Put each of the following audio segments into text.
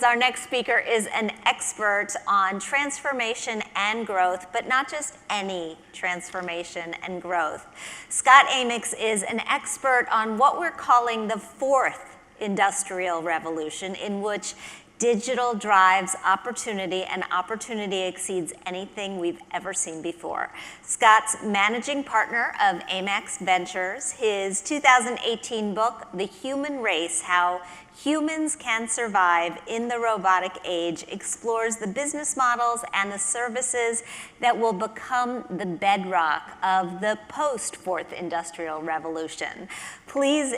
Our next speaker is an expert on transformation and growth, but not just any transformation and growth. Scott Amyx is an expert on what we're calling the fourth industrial revolution, in which digital drives opportunity, and opportunity exceeds anything we've ever seen before. Scott's managing partner of Amyx Ventures. His 2018 book, The Human Race: How Humans Can Survive in the Robotic Age, explores the business models and the services that will become the bedrock of the post-Fourth Industrial Revolution. Please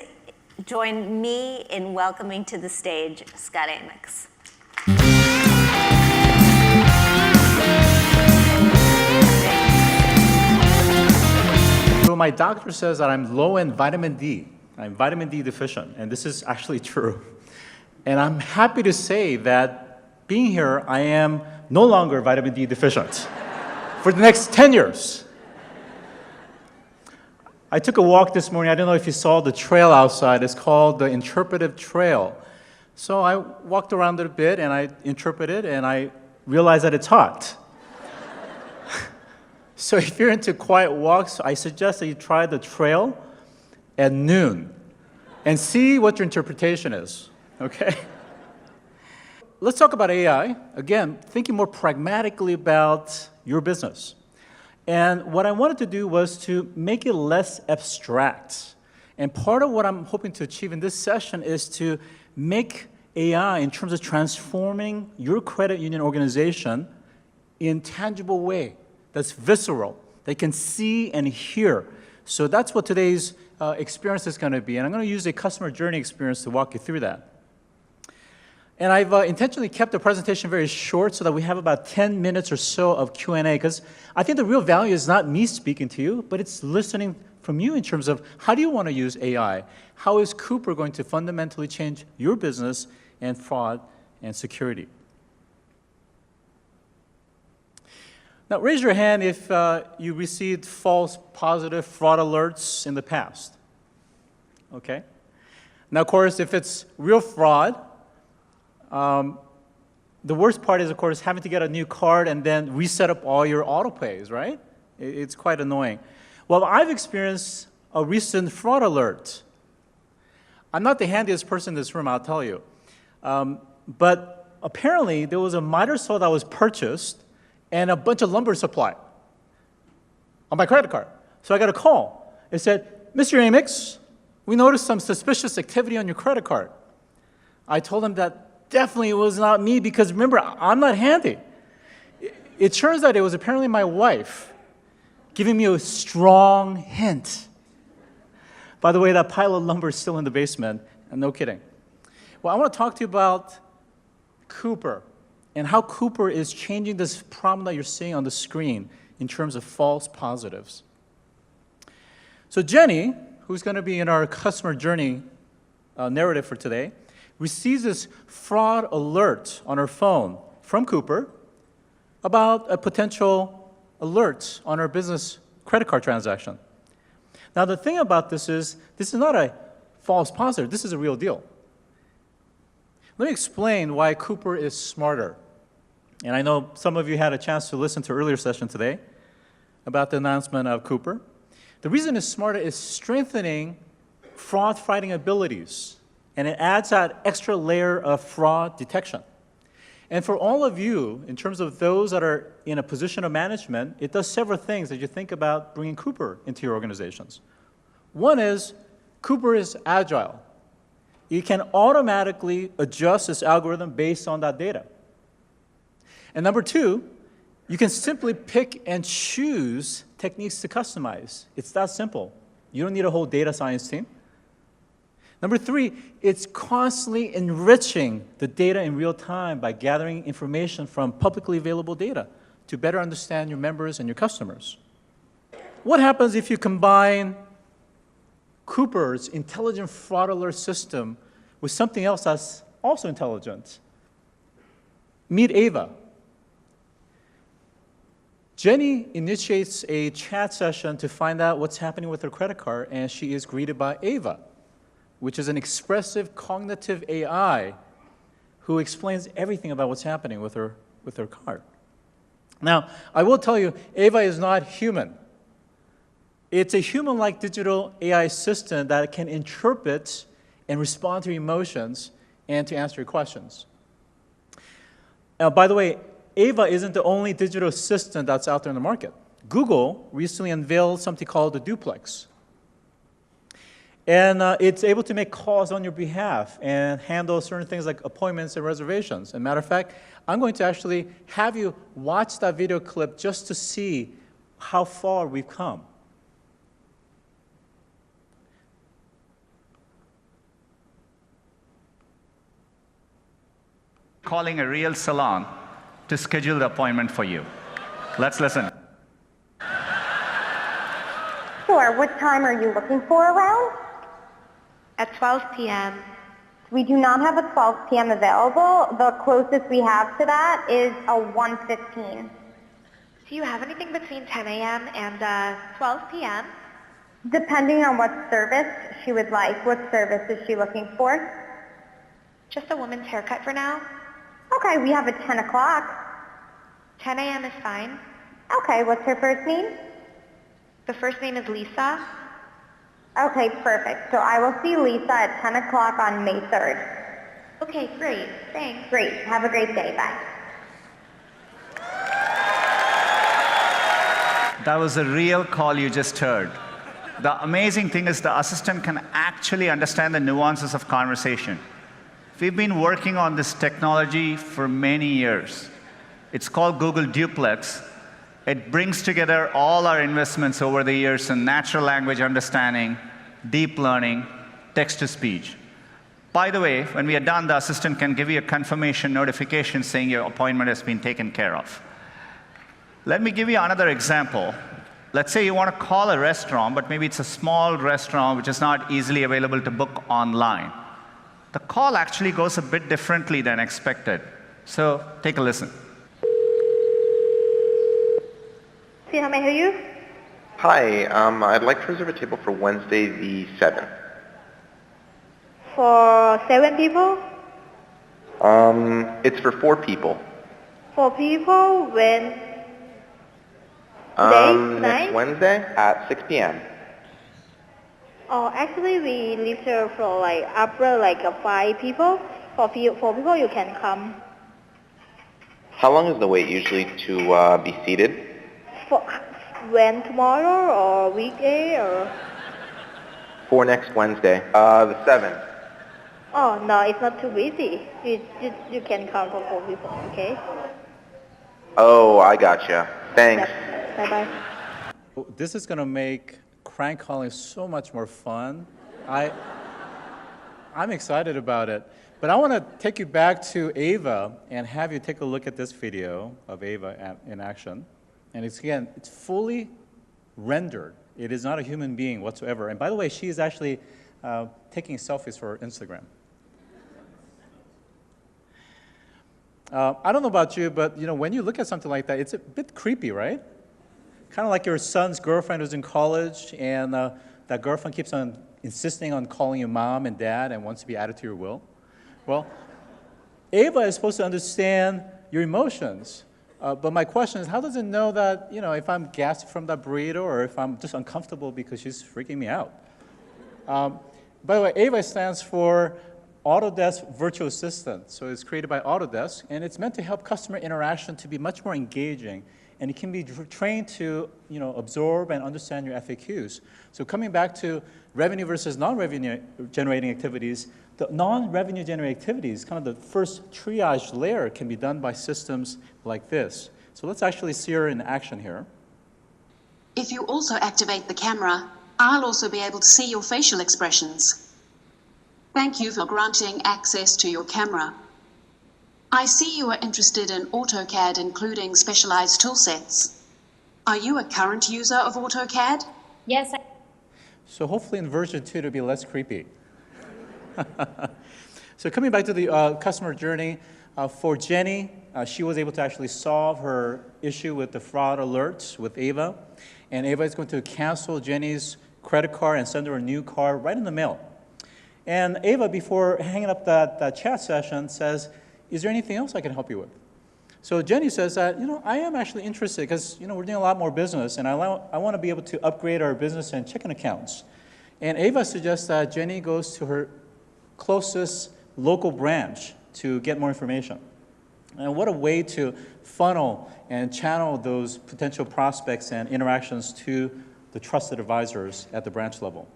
join me in welcoming to the stage Scott Amyx. So my doctor says that I'm low in vitamin D. I'm vitamin D deficient, and this is actually true. And I'm happy to say that being here, I am no longer vitamin D deficient for the next 10 years. I took a walk this morning. I don't know if you saw the trail outside. It's called the Interpretive Trail. So I walked around it a bit, and I interpreted, and I realized that it's hot. So if you're into quiet walks, I suggest that you try the trail at noon and see what your interpretation is, okay? Let's talk about AI. Again, thinking more pragmatically about your business. And what I wanted to do was to make it less abstract. And part of what I'm hoping to achieve in this session is to make AI, in terms of transforming your credit union organization, in tangible way that's visceral, they can see and hear. So that's what today's experience is going to be. And I'm going to use a customer journey experience to walk you through that. And I've intentionally kept the presentation very short so that we have about 10 minutes or so of Q&A, because I think the real value is not me speaking to you, but it's listening from you in terms of how do you want to use AI? How is Cooper going to fundamentally change your business and fraud and security? Now, raise your hand if you received false positive fraud alerts in the past. Okay? Now, of course, if it's real fraud, the worst part is, of course, having to get a new card and then reset up all your auto pays, right? It's quite annoying. Well, I've experienced a recent fraud alert. I'm not the handiest person in this room, I'll tell you. But apparently, there was a miter saw that was purchased and a bunch of lumber supply on my credit card. So I got a call. It said, Mr. Amyx, we noticed some suspicious activity on your credit card. I told him that definitely it was not me, because remember, I'm not handy. It turns out it was apparently my wife giving me a strong hint. By the way, that pile of lumber is still in the basement, and no kidding. Well, I want to talk to you about Cooper and how Cooper is changing this problem that you're seeing on the screen in terms of false positives. So Jenny, who's going to be in our customer journey narrative for today, receives this fraud alert on her phone from Cooper about a potential alert on her business credit card transaction. Now, the thing about this is not a false positive. This is a real deal. Let me explain why Cooper is smarter. And I know some of you had a chance to listen to earlier session today about the announcement of Cooper. The reason it's smarter is strengthening fraud-fighting abilities, and it adds that extra layer of fraud detection. And for all of you, in terms of those that are in a position of management, it does several things as you think about bringing Cooper into your organizations. One is, Cooper is agile. It can automatically adjust its algorithm based on that data. And number two, you can simply pick and choose techniques to customize. It's that simple. You don't need a whole data science team. Number three, it's constantly enriching the data in real time by gathering information from publicly available data to better understand your members and your customers. What happens if you combine Cooper's intelligent fraud alert system with something else that's also intelligent? Meet Ava. Jenny initiates a chat session to find out what's happening with her credit card, and she is greeted by Ava, which is an expressive cognitive AI who explains everything about what's happening with her card. Now, I will tell you, Ava is not human. It's a human-like digital AI assistant that can interpret and respond to your emotions and to answer your questions. By the way, Ava isn't the only digital assistant that's out there in the market. Google recently unveiled something called the Duplex. And it's able to make calls on your behalf and handle certain things like appointments and reservations. As a matter of fact, I'm going to actually have you watch that video clip just to see how far we've come. Calling a real salon to schedule the appointment for you. Let's listen. Sure. What time are you looking for around? At 12 p.m. We do not have a 12 p.m. available. The closest we have to that is a 1:15. Do you have anything between 10 a.m. and 12 p.m.? Depending on what service she would like. What service is she looking for? Just a woman's haircut for now. Okay, we have a 10 o'clock. 10 a.m. is fine. Okay, what's her first name? The first name is Lisa. Okay, perfect. So I will see Lisa at 10 o'clock on May 3rd. Okay, great. Thanks. Great. Have a great day. Bye. That was a real call you just heard. The amazing thing is the assistant can actually understand the nuances of conversation. We've been working on this technology for many years. It's called Google Duplex. It brings together all our investments over the years in natural language understanding, deep learning, text-to-speech. By the way, when we are done, the assistant can give you a confirmation notification saying your appointment has been taken care of. Let me give you another example. Let's say you want to call a restaurant, but maybe it's a small restaurant which is not easily available to book online. The call actually goes a bit differently than expected. So take a listen. See how may I help you? Hi, I'd like to reserve a table for Wednesday the 7th. For 7 people? It's for 4 people. 4 people when? Next Wednesday at 6 p.m. Oh, actually we leave here for after 5 people. For 4 people you can come. How long is the wait usually to be seated? For when, tomorrow or weekday or? For next Wednesday, the 7th. Oh no, it's not too busy. You can come for 4 people, okay? Oh, I gotcha. Thanks. Bye bye. This is going to make crank calling so much more fun. I'm excited about it. But I want to take you back to Ava and have you take a look at this video of Ava in action. And it's fully rendered. It is not a human being whatsoever. And by the way, she is actually taking selfies for Instagram. I don't know about you, but when you look at something like that, it's a bit creepy, right? Kind of like your son's girlfriend who's in college, and that girlfriend keeps on insisting on calling you mom and dad and wants to be added to your will. Well, Ava is supposed to understand your emotions. But my question is, how does it know that, if I'm gassed from that burrito or if I'm just uncomfortable because she's freaking me out? By the way, Ava stands for Autodesk Virtual Assistant. So it's created by Autodesk, and it's meant to help customer interaction to be much more engaging. And it can be trained to, absorb and understand your FAQs. So coming back to revenue versus non-revenue generating activities, the non-revenue generating activities, kind of the first triage layer, can be done by systems like this. So let's actually see her in action here. If you also activate the camera, I'll also be able to see your facial expressions. Thank you for granting access to your camera. I see you are interested in AutoCAD, including specialized toolsets. Are you a current user of AutoCAD? Yes. So hopefully in version 2 it'll be less creepy. So coming back to the customer journey, for Jenny, she was able to actually solve her issue with the fraud alerts with Ava. And Ava is going to cancel Jenny's credit card and send her a new card right in the mail. And Ava, before hanging up that chat session, says, is there anything else I can help you with? So Jenny says that, I am actually interested because, we're doing a lot more business, and I want to be able to upgrade our business and checking accounts. And Ava suggests that Jenny goes to her closest local branch to get more information. And what a way to funnel and channel those potential prospects and interactions to the trusted advisors at the branch level.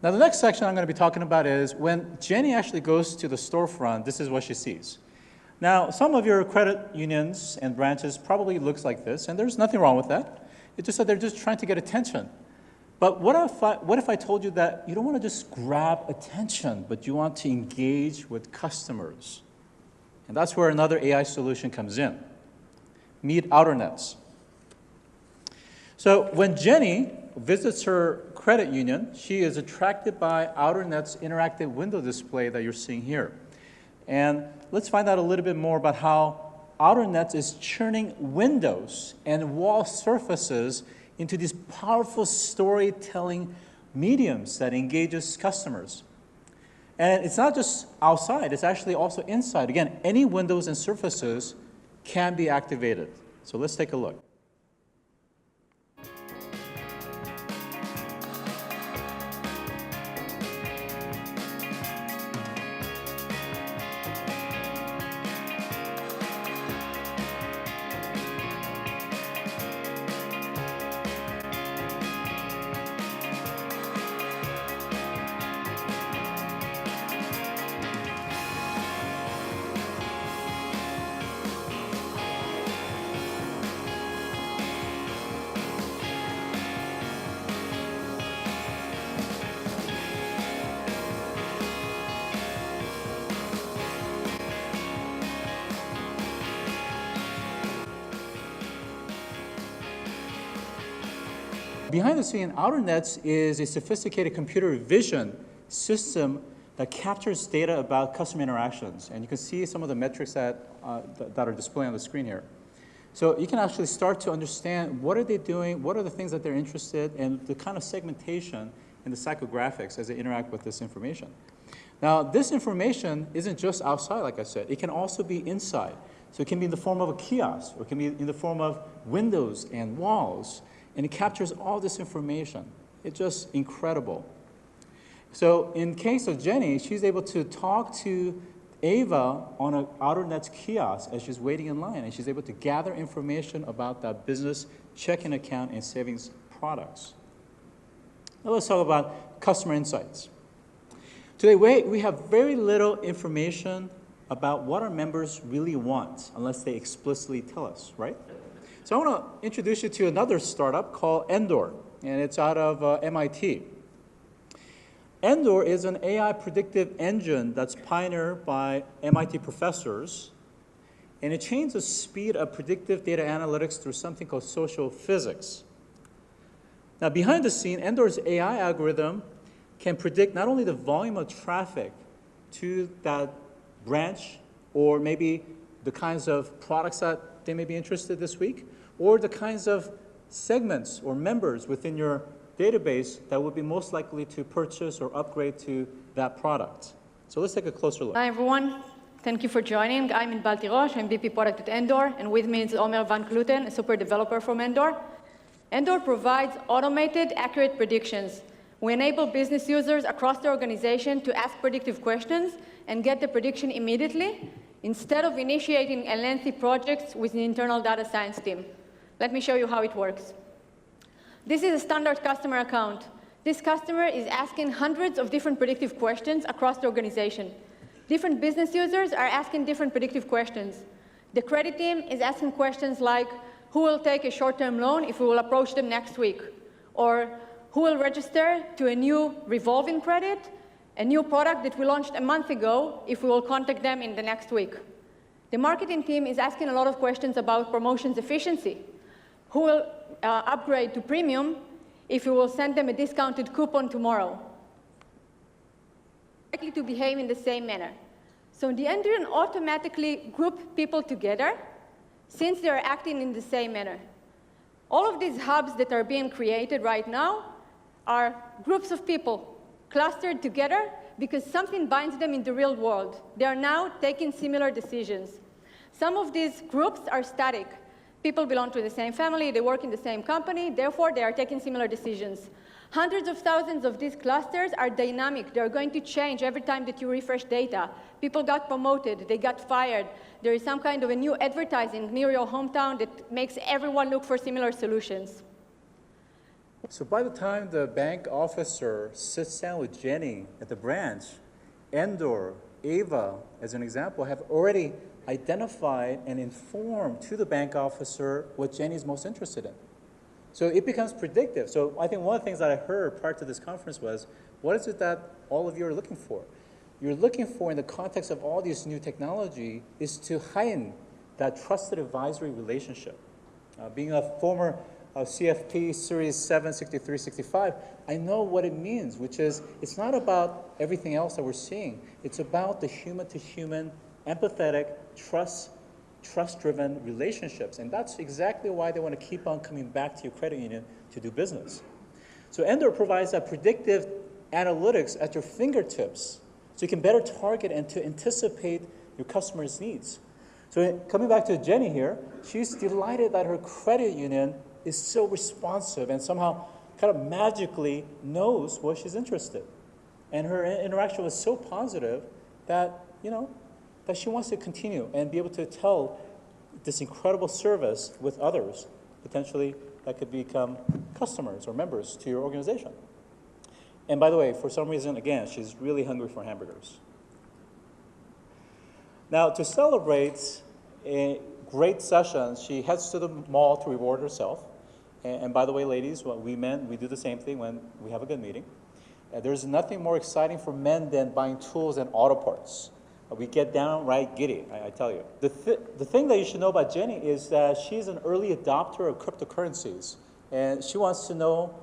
Now, the next section I'm going to be talking about is when Jenny actually goes to the storefront, this is what she sees. Now, some of your credit unions and branches probably looks like this, and there's nothing wrong with that. It's just that they're just trying to get attention. But what if I told you that you don't want to just grab attention, but you want to engage with customers? And that's where another AI solution comes in. Meet OuterNets. So when Jenny visits her credit union, she is attracted by OuterNet's interactive window display that you're seeing here. And let's find out a little bit more about how OuterNets is churning windows and wall surfaces into these powerful storytelling mediums that engages customers. And it's not just outside, it's actually also inside. Again, any windows and surfaces can be activated. So let's take a look. Behind the scene, OuterNets is a sophisticated computer vision system that captures data about customer interactions. And you can see some of the metrics that are displayed on the screen here. So you can actually start to understand what are they doing, what are the things that they're interested in, and the kind of segmentation and the psychographics as they interact with this information. Now, this information isn't just outside, like I said. It can also be inside. So it can be in the form of a kiosk, or it can be in the form of windows and walls. And it captures all this information. It's just incredible. So in case of Jenny, she's able to talk to Ava on an OuterNets kiosk as she's waiting in line, and she's able to gather information about that business checking account and savings products. Now let's talk about customer insights. Today, we have very little information about what our members really want unless they explicitly tell us, right? So I want to introduce you to another startup called Endor, and it's out of MIT. Endor is an AI predictive engine that's pioneered by MIT professors, and it changes the speed of predictive data analytics through something called social physics. Now, behind the scene, Endor's AI algorithm can predict not only the volume of traffic to that branch, or maybe the kinds of products that they may be interested this week, or the kinds of segments or members within your database that would be most likely to purchase or upgrade to that product. So let's take a closer look. Hi, everyone. Thank you for joining. I'm Inbal Tirosh. I'm VP Product at Endor, and with me is Omer Van Kluten, a super developer from Endor. Endor provides automated, accurate predictions. We enable business users across the organization to ask predictive questions and get the prediction immediately, instead of initiating a lengthy projects with the internal data science team. Let me show you how it works. This is a standard customer account. This customer is asking hundreds of different predictive questions across the organization. Different business users are asking different predictive questions. The credit team is asking questions like, who will take a short-term loan if we will approach them next week? Or who will register to a new revolving credit, a new product that we launched a month ago, if we will contact them in the next week? The marketing team is asking a lot of questions about promotions efficiency. Who will upgrade to premium if we will send them a discounted coupon tomorrow? Likely to behave in the same manner. So the engine automatically groups people together since they are acting in the same manner. All of these hubs that are being created right now are groups of people clustered together because something binds them in the real world. They are now taking similar decisions. Some of these groups are static. People belong to the same family, they work in the same company, therefore they are taking similar decisions. Hundreds of thousands of these clusters are dynamic. They're going to change every time that you refresh data. People got promoted, they got fired. There is some kind of a new advertising near your hometown that makes everyone look for similar solutions. So by the time the bank officer sits down with Jenny at the branch, Endor, Ava, as an example, have already identified and informed to the bank officer what Jenny is most interested in. So it becomes predictive. So I think one of the things that I heard prior to this conference was, what is it that all of you are looking for? You're looking for, in the context of all these new technology, is to heighten that trusted advisory relationship. Being a former CFP Series 7, 63, 65, I know what it means, which is it's not about everything else that we're seeing. It's about the human-to-human, empathetic, trust-driven relationships. And that's exactly why they want to keep on coming back to your credit union to do business. So Endor provides that predictive analytics at your fingertips so you can better target and to anticipate your customers' needs. So coming back to Jenny here, she's delighted that her credit union is so responsive and somehow kind of magically knows what she's interested in. And her interaction was so positive that, that she wants to continue and be able to tell this incredible service with others, potentially that could become customers or members to your organization. And by the way, for some reason, again, she's really hungry for hamburgers. Now, to celebrate a great session, she heads to the mall to reward herself. And by the way, ladies, we men, we do the same thing when we have a good meeting. There's nothing more exciting for men than buying tools and auto parts. We get downright giddy, I tell you. The thing that you should know about Jenny is that she's an early adopter of cryptocurrencies. And she wants to know,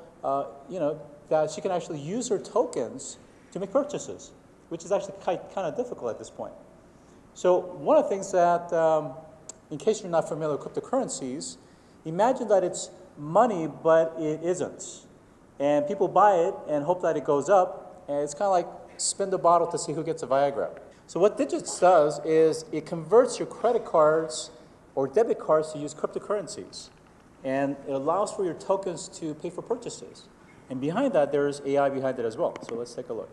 that she can actually use her tokens to make purchases, which is actually kind of difficult at this point. So one of the things that, in case you're not familiar with cryptocurrencies, imagine that it's money, but it isn't. And people buy it and hope that it goes up, and it's kind of like spin the bottle to see who gets a Viagra. So what Digits does is it converts your credit cards or debit cards to use cryptocurrencies. And it allows for your tokens to pay for purchases. And behind that, there's AI behind it as well. So let's take a look.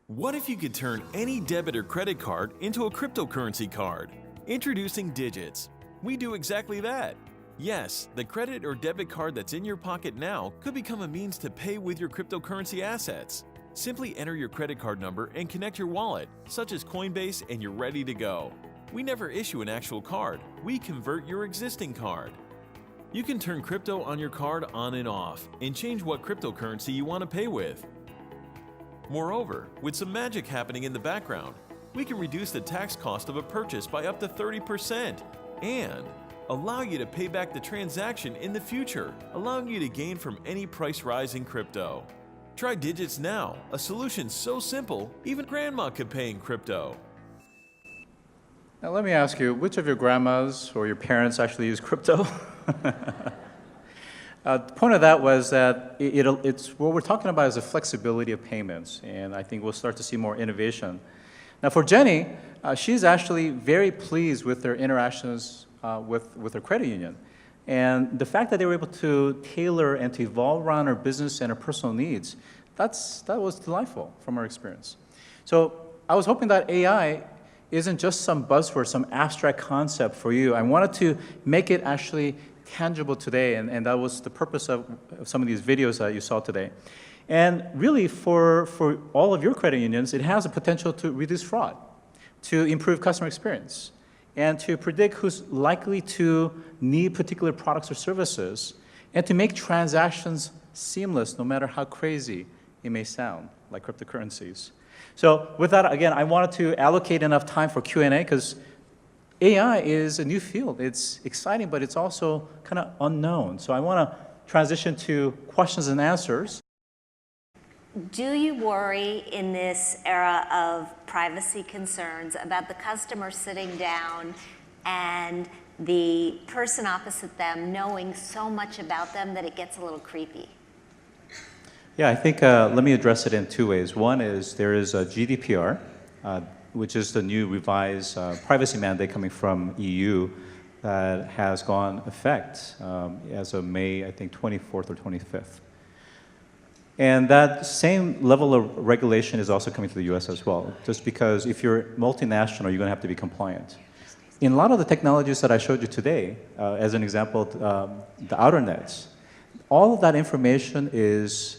What if you could turn any debit or credit card into a cryptocurrency card? Introducing Digits. We do exactly that. Yes, the credit or debit card that's in your pocket now could become a means to pay with your cryptocurrency assets. Simply enter your credit card number and connect your wallet, such as Coinbase, and you're ready to go. We never issue an actual card. We convert your existing card. You can turn crypto on your card on and off and change what cryptocurrency you want to pay with. Moreover, with some magic happening in the background, we can reduce the tax cost of a purchase by up to 30% and allow you to pay back the transaction in the future, allowing you to gain from any price rise in crypto. Try Digits now, a solution so simple, even grandma could pay in crypto. Now let me ask you, which of your grandmas or your parents actually use crypto? The point of that was that it's what we're talking about is the flexibility of payments, and I think we'll start to see more innovation. Now for Jenny, she's actually very pleased with their interactions with her credit union. And the fact that they were able to tailor and to evolve around her business and her personal needs, that was delightful from our experience. So I was hoping that AI isn't just some buzzword, some abstract concept for you. I wanted to make it actually tangible today, and that was the purpose of some of these videos that you saw today. And really, for all of your credit unions, it has the potential to reduce fraud, to improve customer experience, and to predict who's likely to need particular products or services, and to make transactions seamless, no matter how crazy it may sound, like cryptocurrencies. So with that, again, I wanted to allocate enough time for Q&A, because AI is a new field. It's exciting, but it's also kind of unknown. So I want to transition to questions and answers. Do you worry in this era of privacy concerns about the customer sitting down and the person opposite them knowing so much about them that it gets a little creepy? Yeah, I think let me address it in two ways. One is there is a GDPR, which is the new revised privacy mandate coming from EU that has gone effect as of May, I think, 24th or 25th. And that same level of regulation is also coming to the US as well, just because if you're multinational, you're going to have to be compliant. In a lot of the technologies that I showed you today, as an example, the outer nets, all of that information is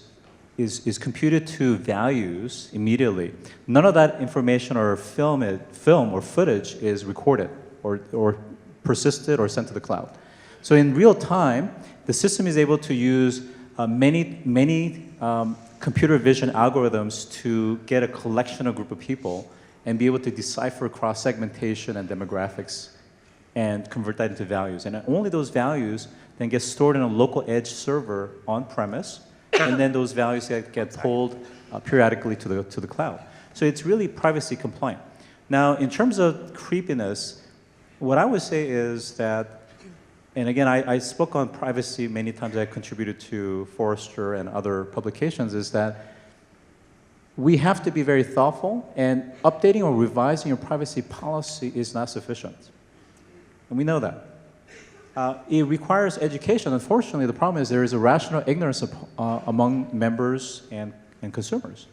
computed to values immediately. None of that information or film or footage is recorded or persisted or sent to the cloud. So in real time, the system is able to use many computer vision algorithms to get a collection of group of people and be able to decipher cross-segmentation and demographics and convert that into values. And only those values then get stored in a local edge server on-premise, and then those values get pulled periodically to the cloud. So it's really privacy compliant. Now, in terms of creepiness, what I would say is that, and again, I spoke on privacy many times. I contributed to Forrester and other publications, is that we have to be very thoughtful, and updating or revising your privacy policy is not sufficient. And we know that. It requires education. Unfortunately, the problem is there is a rational ignorance among members and consumers.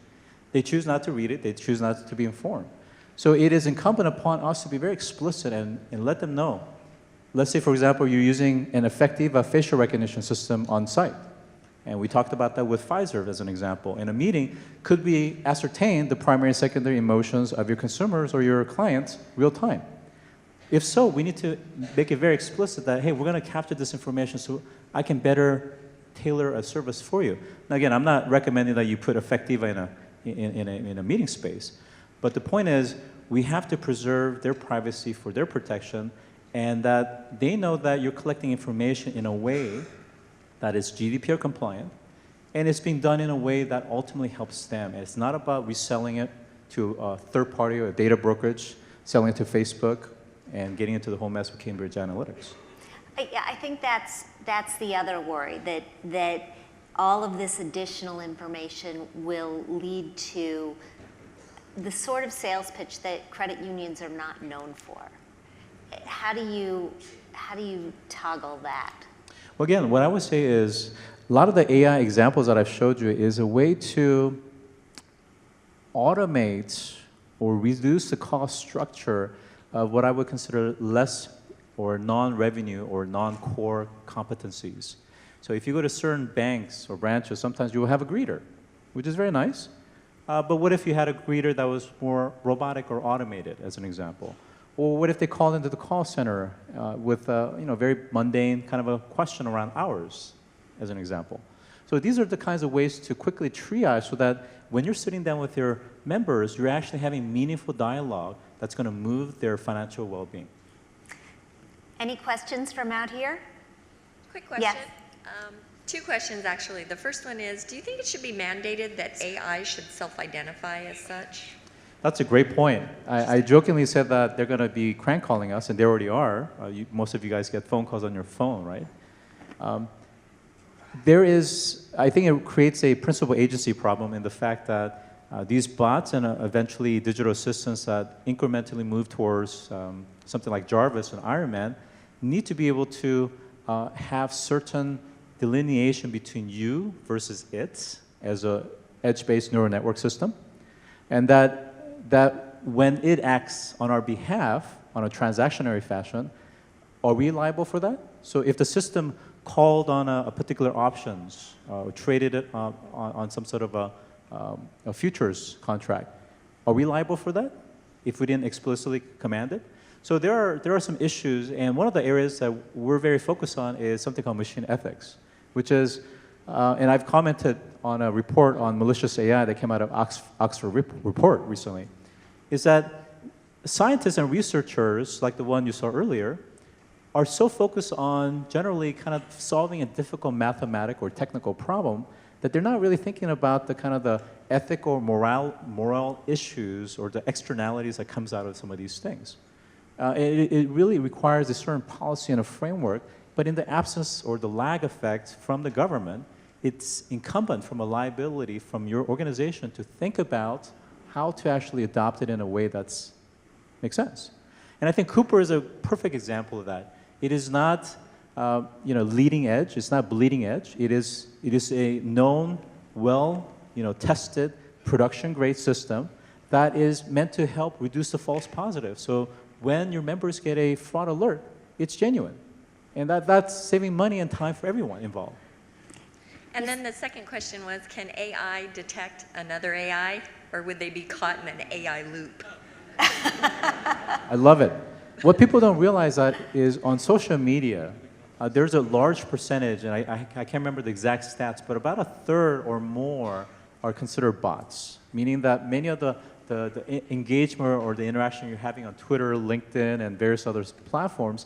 They choose not to read it. They choose not to be informed. So it is incumbent upon us to be very explicit and let them know. Let's say, for example, you're using an effective facial recognition system on site. And we talked about that with Pfizer as an example. In a meeting, could we ascertain the primary and secondary emotions of your consumers or your clients real time? If so, we need to make it very explicit that, hey, we're going to capture this information so I can better tailor a service for you. Now, again, I'm not recommending that you put Effectiva in a meeting space. But the point is, we have to preserve their privacy for their protection, and that they know that you're collecting information in a way that is GDPR compliant, and it's being done in a way that ultimately helps them. And it's not about reselling it to a third party or a data brokerage, selling it to Facebook, and getting into the whole mess with Cambridge Analytics. Yeah, I think that's the other worry, that all of this additional information will lead to the sort of sales pitch that credit unions are not known for. How do you toggle that? Well, again, what I would say is a lot of the AI examples that I've showed you is a way to automate or reduce the cost structure of what I would consider less or non-revenue or non-core competencies. So if you go to certain banks or branches, sometimes you will have a greeter, which is very nice. But what if you had a greeter that was more robotic or automated, as an example? Or what if they called into the call center with a very mundane kind of a question around hours, as an example? So these are the kinds of ways to quickly triage so that when you're sitting down with your members, you're actually having meaningful dialogue that's going to move their financial well-being. Any questions from out here? Quick question. Yes. Two questions, actually. The first one is, do you think it should be mandated that AI should self-identify as such? That's a great point. I jokingly said that they're going to be crank calling us, and they already are. Most of you guys get phone calls on your phone, right? I think it creates a principal agency problem in the fact that these bots and eventually digital assistants that incrementally move towards something like Jarvis and Iron Man need to be able to have certain delineation between you versus it as a edge-based neural network system, and that when it acts on our behalf on a transactionary fashion, are we liable for that? So if the system called on a particular options, traded it on some sort of a futures contract, are we liable for that if we didn't explicitly command it? So there are some issues, and one of the areas that we're very focused on is something called machine ethics, which is, and I've commented on a report on malicious AI that came out of Oxford report recently, is that scientists and researchers, like the one you saw earlier, are so focused on generally kind of solving a difficult mathematical or technical problem that they're not really thinking about the kind of the ethical, moral issues or the externalities that comes out of some of these things. It really requires a certain policy and a framework, but in the absence or the lag effect from the government, it's incumbent from a liability from your organization to think about how to actually adopt it in a way that's makes sense. And I think Cooper is a perfect example of that. It is not leading edge. It's not bleeding edge. It is a known, well, tested production grade system that is meant to help reduce the false positive. So when your members get a fraud alert, it's genuine. And that's saving money and time for everyone involved. And then the second question was, can AI detect another AI, or would they be caught in an AI loop? I love it. What people don't realize that is on social media, there's a large percentage, and I can't remember the exact stats, but about a third or more are considered bots, meaning that many of the engagement or the interaction you're having on Twitter, LinkedIn, and various other platforms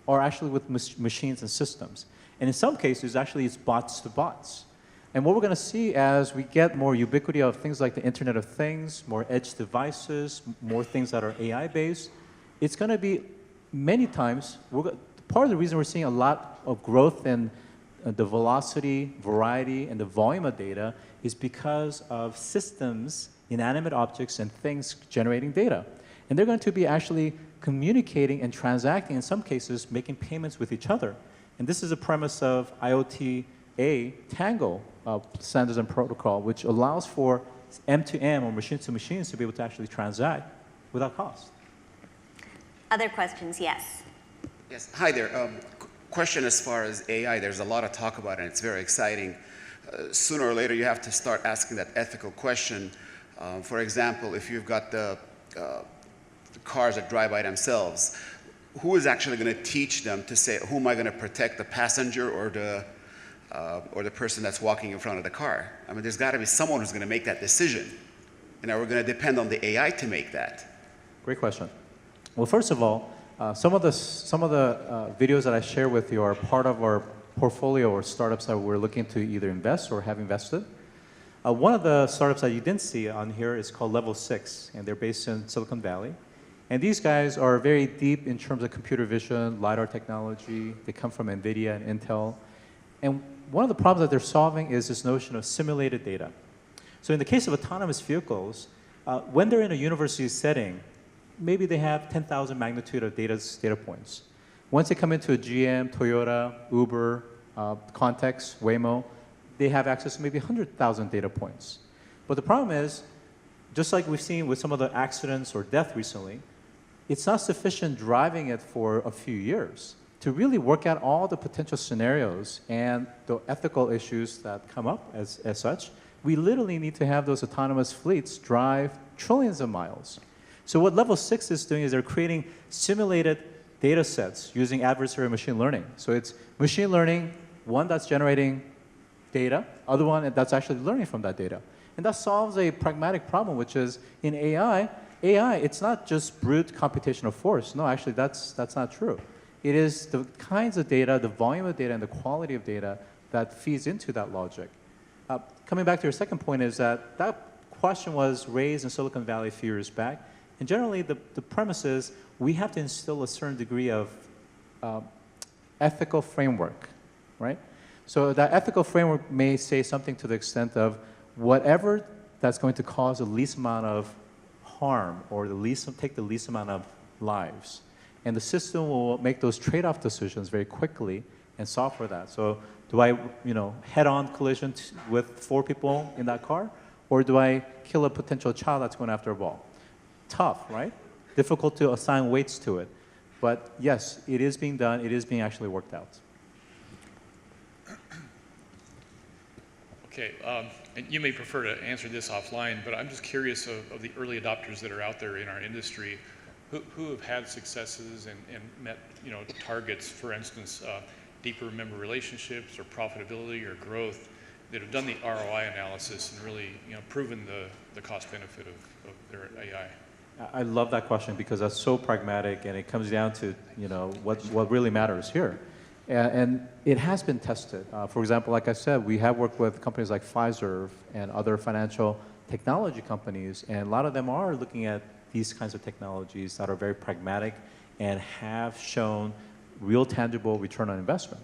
are actually with machines and systems. And in some cases, actually, it's bots to bots. And what we're going to see as we get more ubiquity of things like the Internet of Things, more edge devices, more things that are AI-based, it's going to be many times, part of the reason we're seeing a lot of growth in the velocity, variety, and the volume of data is because of systems, inanimate objects, and things generating data. And they're going to be actually communicating and transacting, in some cases, making payments with each other. And this is a premise of IoT Tango standards and protocol, which allows for M2M or machine to machines to be able to actually transact without cost. Other questions? Yes. Yes. Hi there. Question as far as AI. There's a lot of talk about it, and it's very exciting. Sooner or later, you have to start asking that ethical question. For example, if you've got the cars that drive by themselves, who is actually going to teach them to say, who am I going to protect, the passenger or the person that's walking in front of the car? I mean, there's got to be someone who's going to make that decision. And are we going to depend on the AI to make that? Great question. Well, first of all, some of the videos that I share with you are part of our portfolio or startups that we're looking to either invest or have invested. One of the startups that you didn't see on here is called Level 6, and they're based in Silicon Valley. And these guys are very deep in terms of computer vision, LiDAR technology. They come from NVIDIA and Intel. And one of the problems that they're solving is this notion of simulated data. So in the case of autonomous vehicles, when they're in a university setting, maybe they have 10,000 magnitude of data points. Once they come into a GM, Toyota, Uber, Context, Waymo, they have access to maybe 100,000 data points. But the problem is, just like we've seen with some of the accidents or death recently, it's not sufficient driving it for a few years to really work out all the potential scenarios and the ethical issues that come up as such. We literally need to have those autonomous fleets drive trillions of miles. So what Level 6 is doing is they're creating simulated data sets using adversarial machine learning. So it's machine learning, one that's generating data, other one that's actually learning from that data. And that solves a pragmatic problem, which is in AI, it's not just brute computational force. No, actually, that's not true. It is the kinds of data, the volume of data, and the quality of data that feeds into that logic. Coming back to your second point is that question was raised in Silicon Valley a few years back. And generally, the premise is we have to instill a certain degree of ethical framework, right? So that ethical framework may say something to the extent of whatever that's going to cause the least amount of harm or take the least amount of lives. And the system will make those trade-off decisions very quickly and solve for that. So do I head-on collision with 4 people in that car? Or do I kill a potential child that's going after a ball? Tough, right? Difficult to assign weights to it. But yes, it is being done. It is being actually worked out. Okay, and you may prefer to answer this offline, but I'm just curious of the early adopters that are out there in our industry who have had successes and met targets, for instance, deeper member relationships or profitability or growth, that have done the ROI analysis and really proven the cost benefit of their AI. I love that question because that's so pragmatic, and it comes down to what really matters here. And it has been tested. For example, like I said, we have worked with companies like Pfizer and other financial technology companies, and a lot of them are looking at these kinds of technologies that are very pragmatic and have shown real tangible return on investment.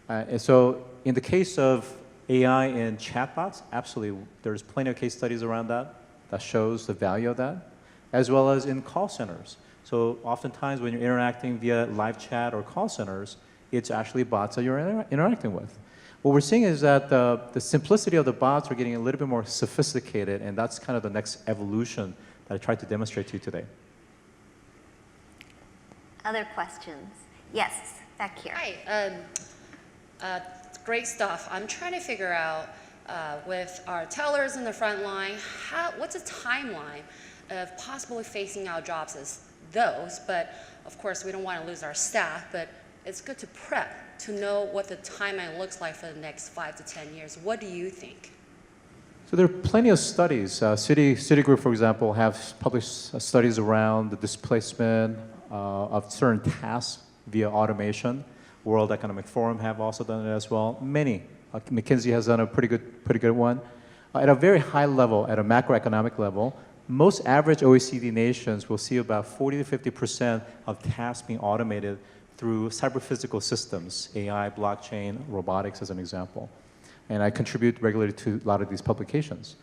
And so in the case of AI in chatbots, absolutely. There's plenty of case studies around that shows the value of that, as well as in call centers. So oftentimes when you're interacting via live chat or call centers, it's actually bots that you're interacting with. What we're seeing is that the simplicity of the bots are getting a little bit more sophisticated, and that's kind of the next evolution that I tried to demonstrate to you today. Other questions? Yes, back here. Hi. Great stuff. I'm trying to figure out with our tellers in the front line, what's a timeline of possibly phasing out jobs as those, but of course we don't want to lose our staff, but it's good to prep to know what the timeline looks like for the next 5 to 10 years. What do you think? So there are plenty of studies. Citigroup, for example, have published studies around the displacement of certain tasks via automation. World Economic Forum have also done it as well. Many. McKinsey has done a pretty good one. At a very high level, at a macroeconomic level, most average OECD nations will see about 40 to 50% of tasks being automated through cyber-physical systems, AI, blockchain, robotics as an example. And I contribute regularly to a lot of these publications.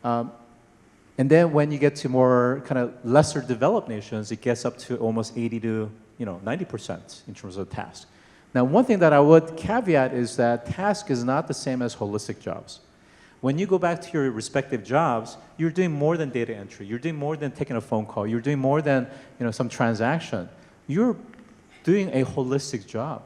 And then when you get to more kind of lesser developed nations, it gets up to almost 80 to 90% in terms of tasks. Now, one thing that I would caveat is that task is not the same as holistic jobs. When you go back to your respective jobs, you're doing more than data entry. You're doing more than taking a phone call. You're doing more than some transaction. You're doing a holistic job.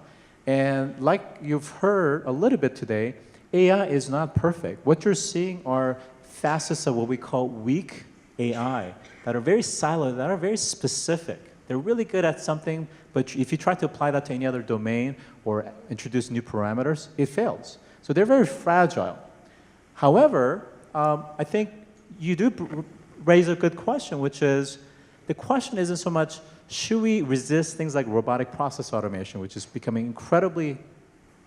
And like you've heard a little bit today, AI is not perfect. What you're seeing are facets of what we call weak AI that are very siloed, that are very specific. They're really good at something, but if you try to apply that to any other domain or introduce new parameters, it fails. So they're very fragile. However, I think you do raise a good question, which is, the question isn't so much, should we resist things like robotic process automation, which is becoming incredibly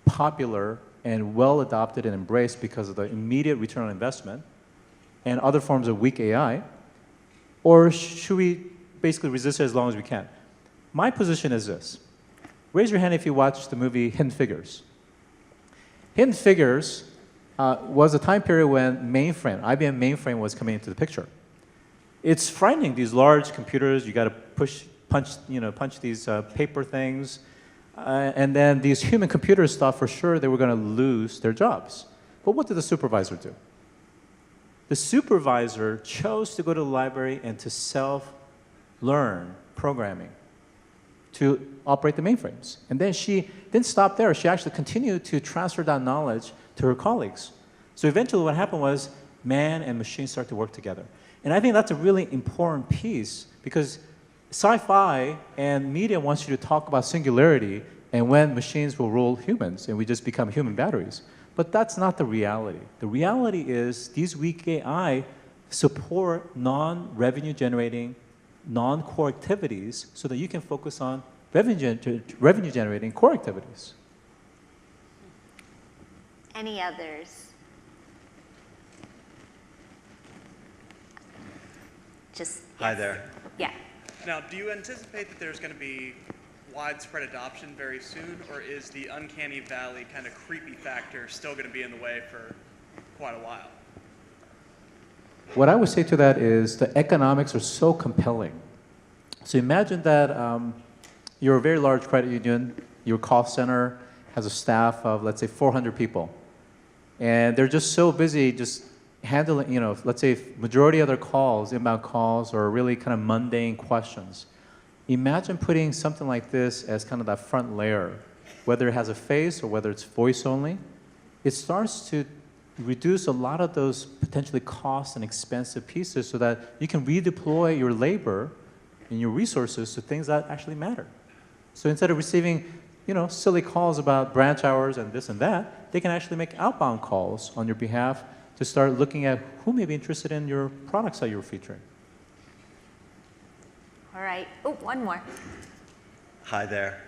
popular and well adopted and embraced because of the immediate return on investment and other forms of weak AI, or should we basically resist it as long as we can? My position is this. Raise your hand if you watched the movie Hidden Figures. Hidden Figures was a time period when IBM mainframe was coming into the picture. It's frightening, these large computers, you got to punch these paper things, and then these human computers thought for sure they were going to lose their jobs. But what did the supervisor do? The supervisor chose to go to the library and to self-learn programming to operate the mainframes. And then she didn't stop there. She actually continued to transfer that knowledge to her colleagues. So eventually what happened was man and machine start to work together. And I think that's a really important piece because sci-fi and media wants you to talk about singularity and when machines will rule humans and we just become human batteries. But that's not the reality. The reality is these weak AI support non-revenue generating, non-core activities so that you can focus on revenue generating core activities. Any others? Just, yes. Hi there. Yeah. Now, do you anticipate that there's going to be widespread adoption very soon, or is the uncanny valley kind of creepy factor still going to be in the way for quite a while? What I would say to that is the economics are so compelling. So imagine that you're a very large credit union, your call center has a staff of, let's say, 400 people. And they're just so busy just handling, let's say majority of their calls, inbound calls, are really kind of mundane questions. Imagine putting something like this as kind of that front layer, whether it has a face or whether it's voice only. It starts to reduce a lot of those potentially cost and expensive pieces so that you can redeploy your labor and your resources to things that actually matter. So instead of receiving silly calls about branch hours and this and that, they can actually make outbound calls on your behalf to start looking at who may be interested in your products that you're featuring. All right. Oh, one more. Hi there.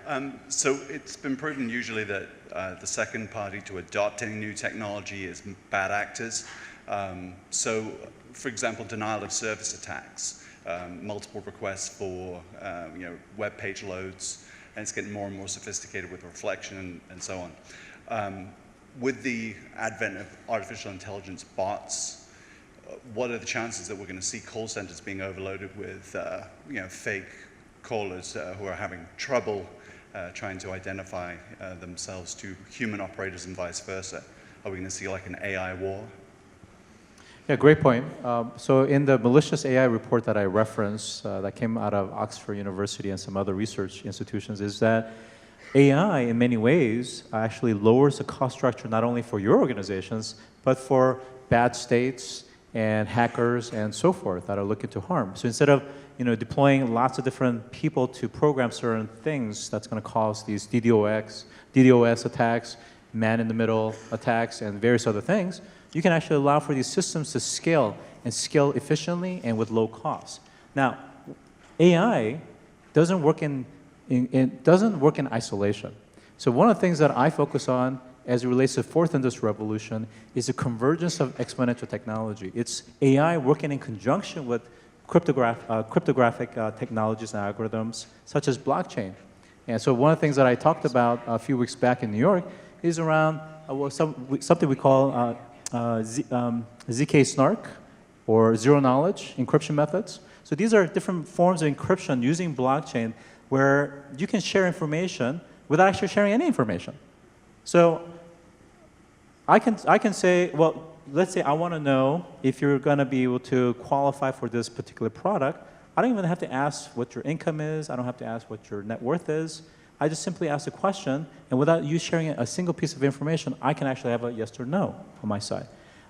So it's been proven usually that the second party to adopt any new technology is bad actors. So, for example, denial of service attacks, multiple requests for web page loads, and it's getting more and more sophisticated with reflection and so on. with the advent of artificial intelligence bots, what are the chances that we're going to see call centers being overloaded with fake callers who are having trouble trying to identify themselves to human operators and vice versa? Are we going to see like an AI war? Yeah, great point. So in the malicious AI report that I referenced that came out of Oxford University and some other research institutions is that AI in many ways actually lowers the cost structure not only for your organizations, but for bad states and hackers and so forth that are looking to harm. So instead of deploying lots of different people to program certain things that's going to cause these DDoS attacks, man-in-the-middle attacks, and various other things, you can actually allow for these systems to scale and scale efficiently and with low cost. Now, AI doesn't work in isolation. So one of the things that I focus on as it relates to the fourth industrial revolution is the convergence of exponential technology. It's AI working in conjunction with cryptographic technologies and algorithms, such as blockchain. And so one of the things that I talked about a few weeks back in New York is around something we call ZK snark, or zero knowledge encryption methods. So these are different forms of encryption using blockchain where you can share information without actually sharing any information. So I can say, well, let's say I want to know if you're going to be able to qualify for this particular product. I don't even have to ask what your income is. I don't have to ask what your net worth is. I just simply ask a question, and without you sharing a single piece of information, I can actually have a yes or no on my side.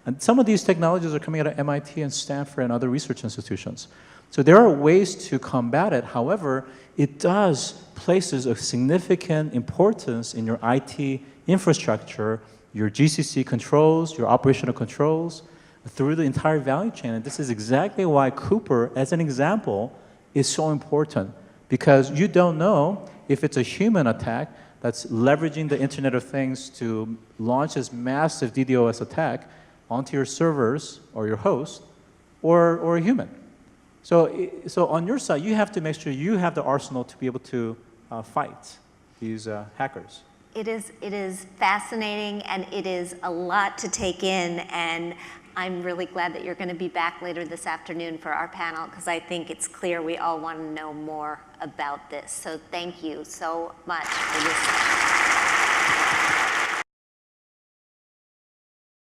And some of these technologies are coming out of MIT and Stanford and other research institutions. So there are ways to combat it. However, it does places a significant importance in your IT infrastructure, your GCC controls, your operational controls, through the entire value chain. And this is exactly why Cooper, as an example, is so important. Because you don't know if it's a human attack that's leveraging the Internet of Things to launch this massive DDoS attack onto your servers or your host, or a human. So on your side, you have to make sure you have the arsenal to be able to fight these hackers. It is fascinating, and it is a lot to take in, and I'm really glad that you're going to be back later this afternoon for our panel, because I think it's clear we all want to know more about this. So thank you so much for this.